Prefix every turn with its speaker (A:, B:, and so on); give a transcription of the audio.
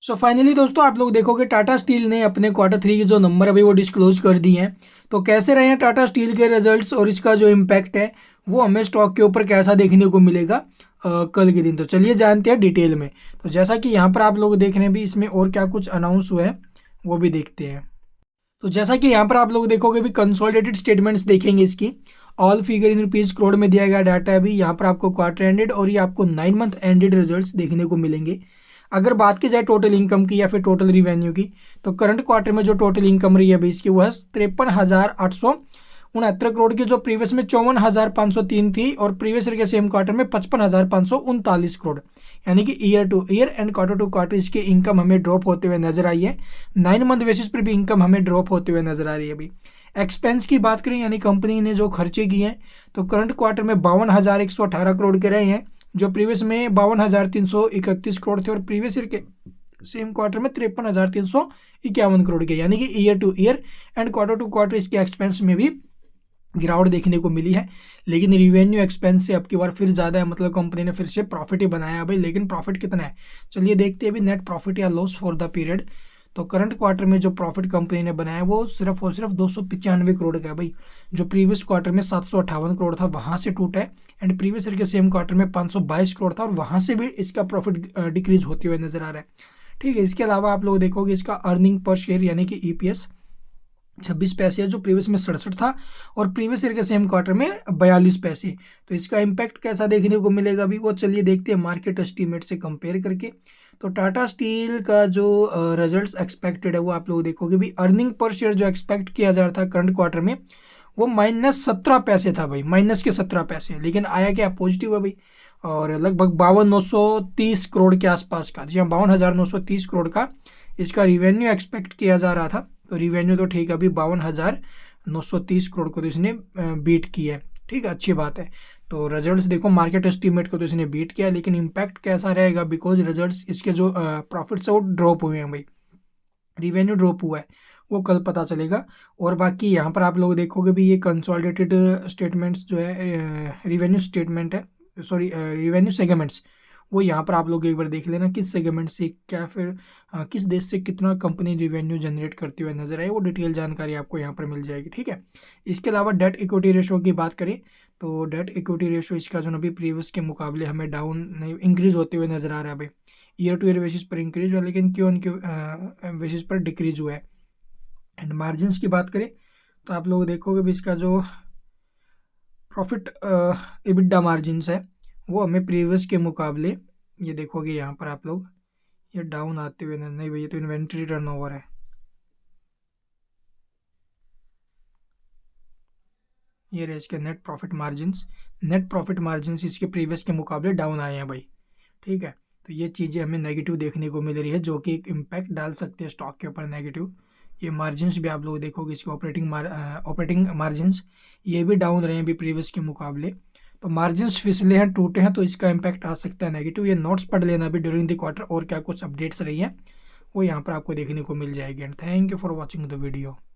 A: So finally दोस्तों आप लोग देखोगे टाटा स्टील ने अपने क्वार्टर 3 के जो नंबर अभी वो डिस्क्लोज कर दिए हैं। तो कैसे रहे हैं टाटा स्टील के रिजल्ट्स और इसका जो इम्पैक्ट है वो हमें स्टॉक के ऊपर कैसा देखने को मिलेगा कल के दिन। तो चलिए जानते हैं डिटेल में। तो जैसा कि यहाँ पर आप लोग देख रहे हैं भी इसमें और क्या कुछ अनाउंस हुआ है वो भी देखते हैं। तो जैसा कि यहाँ पर आप लोग देखोगे भी कंसोलिडेटेड स्टेटमेंट्स देखेंगे इसकी। All figure in rupees crore में दिया गया डाटा है। अभी यहाँ पर आपको क्वार्टर एंडेड और ये आपको 9 मंथ एंडेड रिजल्ट्स देखने को मिलेंगे। अगर बात की जाए टोटल इनकम की या फिर टोटल रिवेन्यू की, तो करंट क्वार्टर में जो टोटल इनकम रही है अभी इसकी वो है 53,869 करोड़ की, जो प्रीवियस में 54,503 थी और प्रीवियस ईयर के सेम क्वार्टर में 55,539 करोड़। यानी कि year to year and quarter to quarter इसकी इनकम हमें ड्रॉप होते हुए नजर आई है। 9 मंथ बेसिस पर भी इनकम हमें ड्रॉप होते हुए नजर आ रही है। अभी एक्सपेंस की बात करें यानी कंपनी ने जो खर्चे किए हैं, तो करंट क्वार्टर में 52,118 करोड़ के रहे हैं, जो प्रीवियस में 52,331 करोड़ थे और प्रीवियस ईयर के सेम क्वार्टर में 53,351 करोड़ के। यानी कि year to year and quarter to quarter इसके एक्सपेंस में भी गिरावट देखने को मिली है। लेकिन रिवेन्यू एक्सपेंस से अब की बार फिर ज़्यादा है, मतलब कंपनी ने फिर से प्रॉफिट ही बनाया भाई। लेकिन प्रॉफिट कितना है चलिए देखते हैं अभी, नेट प्रॉफिट या लॉस फॉर द पीरियड। तो करंट क्वार्टर में जो प्रॉफिट कंपनी ने बनाया वो सिर्फ और सिर्फ 295 करोड़ का है भाई, जो प्रीवियस क्वार्टर में 758 करोड़ था वहाँ से टूटा है। एंड प्रीवियस ईयर के सेम क्वार्टर में 522 करोड़ था और वहाँ से भी इसका प्रॉफिट डिक्रीज होते हुए नजर आ रहा है। ठीक है, इसके अलावा आप लोग देखोगे इसका अर्निंग पर शेयर यानी कि ईपीएस 26 पैसे है, जो प्रीवियस में 67 था और प्रीवियस ईयर के सेम क्वार्टर में 42 पैसे। तो इसका इम्पैक्ट कैसा देखने को मिलेगा अभी वो चलिए देखते हैं मार्केट एस्टीमेट से कंपेयर करके। तो टाटा स्टील का जो रिजल्ट्स एक्सपेक्टेड है वो आप लोग देखोगे भी, अर्निंग पर शेयर जो एक्सपेक्ट किया जा रहा था करंट क्वार्टर में वो -17 पैसे था भाई, -17 पैसे। लेकिन आया क्या, पॉजिटिव है भाई, और लगभग 52,930 करोड़ के आसपास का, जी हाँ 52,930 करोड़ का इसका रिवेन्यू एक्सपेक्ट किया जा रहा था। तो रिवेन्यू तो ठीक है, अभी 52,930 करोड़ को तो इसने बीट किया है। ठीक है, अच्छी बात है। तो रिजल्ट्स देखो मार्केट एस्टीमेट को तो इसने बीट किया, लेकिन इम्पैक्ट कैसा रहेगा, बिकॉज रिजल्ट्स इसके जो प्रॉफिट्स है वो ड्रॉप हुए हैं भाई, रिवेन्यू ड्रॉप हुआ है, वो कल पता चलेगा। और बाकी यहाँ पर आप लोग देखोगे भी ये कंसोलिडेटेड स्टेटमेंट्स जो है रिवेन्यू स्टेटमेंट है, सॉरी रिवेन्यू सेगमेंट्स, वो यहाँ पर आप लोग एक बार देख लेना किस सेगमेंट से क्या फिर किस देश से कितना कंपनी रिवेन्यू जनरेट करती हुए नजर आए, वो डिटेल जानकारी आपको यहाँ पर मिल जाएगी। ठीक है, इसके अलावा डेट इक्विटी रेशो की बात करें तो डेट इक्विटी रेशो इसका जो अभी प्रीवियस के मुकाबले हमें डाउन नहीं इंक्रीज होते हुए नजर आ रहा है भाई। ईयर टू ईयर बेसिस पर इंक्रीज हुआ लेकिन क्यू ऑन क्यू बेसिस पर डिक्रीज हुआ है। एंड मार्जिन्स की बात करें तो आप लोग देखोगे भी इसका जो प्रॉफिट एबिडा मार्जिन्स है वो हमें प्रीवियस के मुकाबले, ये देखोगे यहाँ पर आप लोग ये डाउन आते हुए नहीं भैया, तो इन्वेंट्री टर्नओवर है, ये रहे इसके नेट प्रॉफिट मार्जिन्स इसके प्रीवियस के मुकाबले डाउन आए हैं भाई। ठीक है, तो ये चीज़ें हमें नेगेटिव देखने को मिल रही है जो कि एक इम्पैक्ट डाल सकते हैं स्टॉक के ऊपर नेगेटिव। ये मार्जिन्स भी आप लोग देखोगे इसके ऑपरेटिंग मार्जिन्स ये भी डाउन रहे हैं अभी प्रीवियस के मुकाबले। तो मार्जिन्स फिसले हैं, टूटे हैं, तो इसका इम्पैक्ट आ सकता है नेगेटिव। ये नोट्स पढ़ लेना अभी ड्यूरिंग द क्वार्टर और क्या कुछ अपडेट्स रही हैं वो यहाँ पर आपको देखने को मिल जाएगी। And thank you for watching the video.